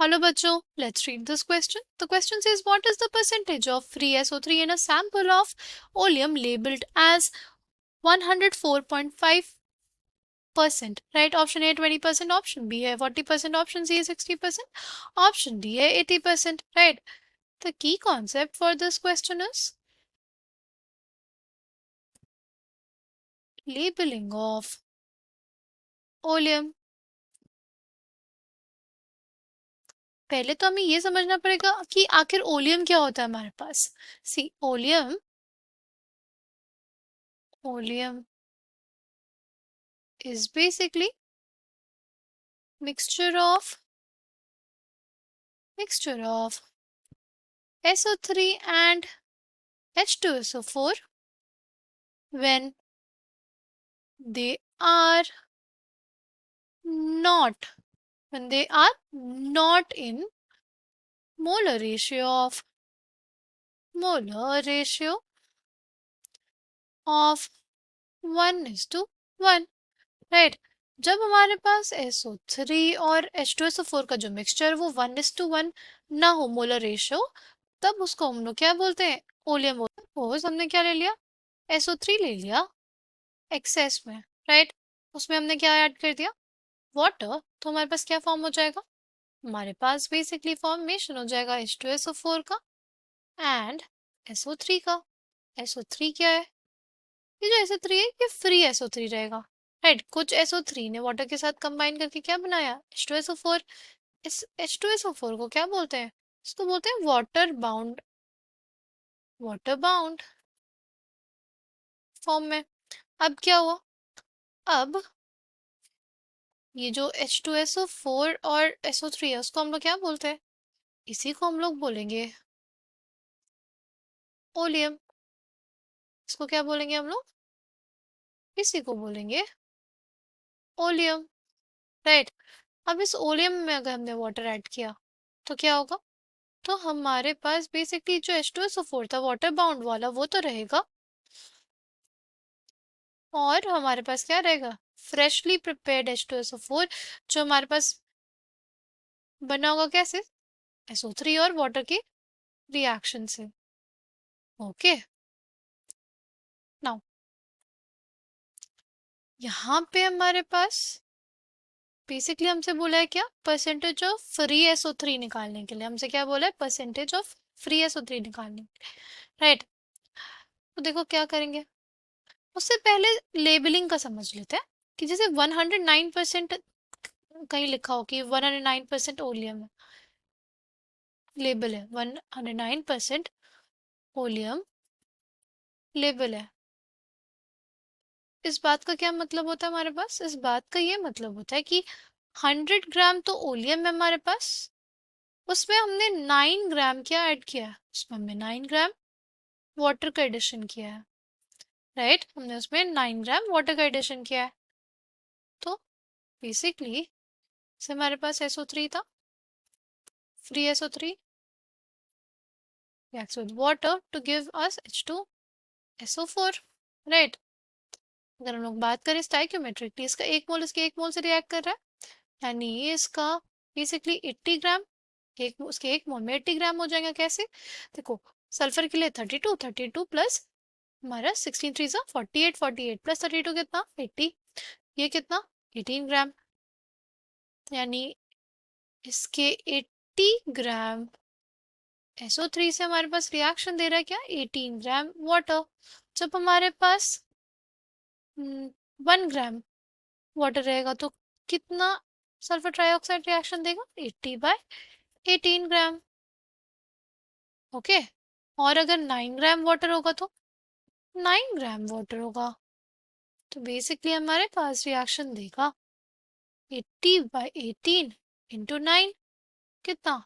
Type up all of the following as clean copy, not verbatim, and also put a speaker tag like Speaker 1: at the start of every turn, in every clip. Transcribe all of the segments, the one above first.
Speaker 1: Hello bachcho, let's read this question. The question says what is the percentage of free SO3 in a sample of oleum labeled as 104.5%? Right, option A 20%, option B है 40%, option C है 60%, option D है 80%. Right. The key concept for this question is labeling of oleum. पहले तो हमें ये समझना पड़ेगा कि आखिर ओलियम क्या होता है हमारे पास. सी oleum is basically mixture of SO3 and H2SO4 when they are not in molar ratio of 1:1. Right. जब हमारे पास SO3 और H2SO4 का जो मिक्सचर वो 1:1 ना हो मोलर रेशियो, तब उसको हम लोग क्या बोलते हैं, ओलियम बोलते हैं. सपोज हमने क्या ले लिया, SO3 ले लिया एक्सेस में. राइट. उसमें हमने क्या ऐड कर दिया, वाटर. तो हमारे पास क्या फॉर्म हो जाएगा, हमारे पास बेसिकली फॉर्मेशन हो जाएगा H2SO4 का एंड SO3 का. SO3 क्या है, ये जो SO3 है ये फ्री SO3 रहेगा. राइट. कुछ SO3 ने वाटर के साथ कंबाइन करके क्या बनाया, H2SO4. इस H2SO4 को क्या बोलते हैं, इसको बोलते हैं वाटर बाउंड फॉर्म में. अब क्या हुआ, अब ये जो H2SO4 और SO3 है उसको हम लोग क्या बोलते हैं, इसी को हम लोग बोलेंगे ओलियम. इसको क्या बोलेंगे हम लोग, इसी को बोलेंगे ओलियम. राइट. अब इस ओलियम में अगर हमने वाटर ऐड किया तो क्या होगा, तो हमारे पास बेसिकली जो H2SO4 था वाटर बाउंड वाला वो तो रहेगा, और हमारे पास क्या रहेगा, फ्रेशली प्रिपेयर्ड H2SO4 जो हमारे पास बना होगा कैसे, SO3 और वाटर के रिएक्शन से. ओके. नाउ यहाँ पे हमारे पास बेसिकली हमसे बोला है क्या, परसेंटेज ऑफ फ्री SO3 निकालने के लिए. हमसे क्या बोला है, परसेंटेज ऑफ फ्री SO3 निकालने के लिए. राइट. तो देखो क्या करेंगे, उससे पहले लेबलिंग का समझ लेते हैं कि जैसे 109% कहीं लिखा हो कि 109% ओलियम है, लेबल है 109% ओलियम लेबल है. इस बात का क्या मतलब होता है हमारे पास, इस बात का ये मतलब होता है कि 100 ग्राम तो ओलियम है हमारे पास, उसमें हमने 9 ग्राम क्या ऐड किया है, उसमें हमने 9 ग्राम वाटर का एडिशन किया है. राइट. हमने उसमें 9 ग्राम वाटर का एडिशन किया है. तो बेसिकली से हमारे पास SO3 था, free SO3 reacts with water to give us H2SO4. Right. अगर हम लोग बात करें स्टाइक्योमेट्रिकली, इसका 1 मोल इसके 1 मोल से रिएक्ट कर रहा है, यानी इसका बेसिकली 80 ग्राम, उसके 1 मोल में 80 ग्राम हो जाएगा. कैसे, देखो सल्फर के लिए 32 प्लस हमारा 16 3 48, 48 प्लस 32 कितना 80, ये कितना 18 ग्राम. यानी इसके 80 ग्राम SO3 से हमारे पास रिएक्शन दे रहा है क्या, 18 ग्राम वाटर. जब हमारे पास 1 ग्राम वाटर रहेगा तो कितना सल्फर ट्राइऑक्साइड रिएक्शन देगा, 80/18 ग्राम. ओके. और अगर 9 ग्राम वाटर होगा तो 9 ग्राम वाटर होगा. तो बेसिकली हमारे पास रिएक्शन देगा 80/18 इंटू 9, कितना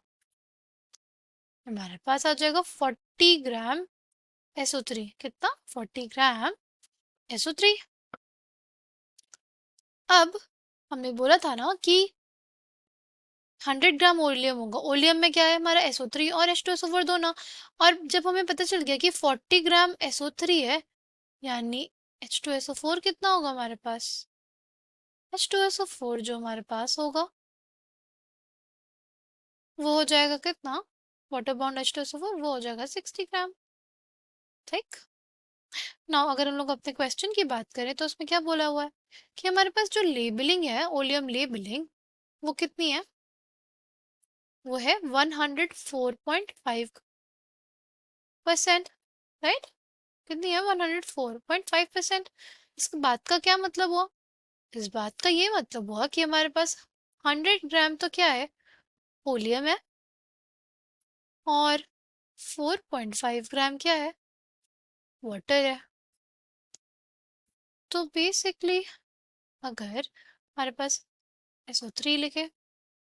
Speaker 1: हमारे पास आ जाएगा 40 ग्राम SO3. कितना 40 ग्राम SO3. अब हमने बोला था ना कि 100 ग्राम ओलियम होगा, ओलियम में क्या है हमारा SO3 और H2SO4 दोनों. और जब हमें पता चल गया कि 40 ग्राम SO3 है, यानी H2SO4 कितना होगा हमारे पास, H2SO4 जो हमारे पास होगा वो हो जाएगा कितना, वाटर बॉन्ड H2SO4 वो हो जाएगा 60 ग्राम। ठीक। ना अगर हम लोग अपने क्वेश्चन की बात करें तो उसमें क्या बोला हुआ है कि हमारे पास जो लेबलिंग है, ओलियम लेबलिंग, वो कितनी है, वो है 104.5%। राइट, कितनी है, 104.5%। इस बात का क्या मतलब हुआ, इस बात का ये मतलब हुआ कि हमारे पास 100 ग्राम तो क्या है, ओलियम है, और 4.5 ग्राम क्या है, वाटर है। तो बेसिकली अगर हमारे पास SO3 लिखे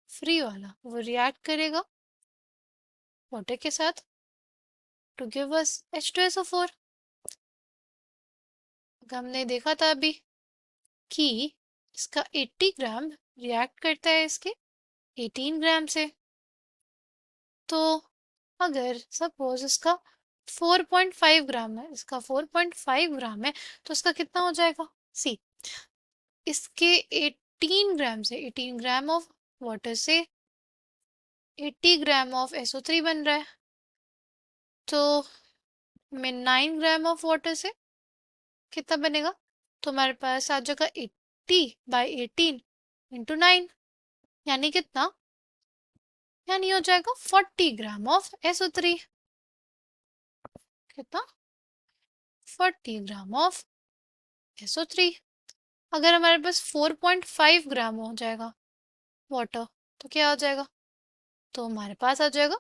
Speaker 1: फ्री वाला, वो रिएक्ट करेगा वाटर के साथ टू गिव अस H2SO4। हमने देखा था अभी कि इसका 80 ग्राम रिएक्ट करता है इसके 18 ग्राम से। तो अगर सपोज इसका 4.5 ग्राम है, इसका 4.5 ग्राम है, तो इसका कितना हो जाएगा, सी, इसके 18 ग्राम से 18 ग्राम ऑफ वाटर से 80 ग्राम ऑफ SO3 बन रहा है। तो में 9 ग्राम ऑफ वाटर से कितना बनेगा, तो हमारे पास आ जाएगा 80/18 × 9, यानी कितना, यानी हो जाएगा 40 ग्राम ऑफ SO3। कितना, 40 ग्राम ऑफ SO3। अगर हमारे पास 4.5 ग्राम हो जाएगा वाटर, तो क्या आ जाएगा, तो हमारे पास आ जाएगा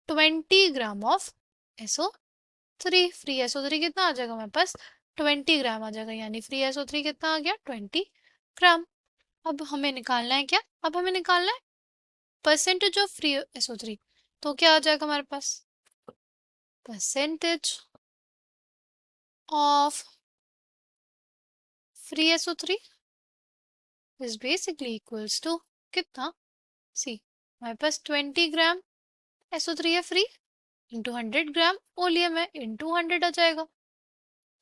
Speaker 1: 20 gram of SO3। Free SO3 कितना आ जाएगा हमारे पास, 20 ग्राम आ जाएगा, यानी फ्री SO3 कितना आ गया, 20 ग्राम। अब हमें निकालना है क्या, अब हमें निकालना है परसेंटेज ऑफ फ्री SO3। तो क्या आ जाएगा हमारे पास, percentage of free SO3 is basically equals to कितना, सी, हमारे पास 20 ग्राम SO3 है फ्री, इंटू 100 ग्राम ओलियम है, इंटू 100 आ जाएगा।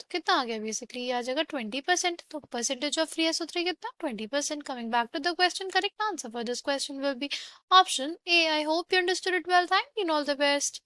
Speaker 1: तो कितना आ गया, बेसिकली ये आ जाएगा 20%। तो परसेंटेज ऑफ फ्री SO3 कितना, 20%। Coming back to the question, correct answer for this question will be option A. I hope you understood it well, thank you, all the best.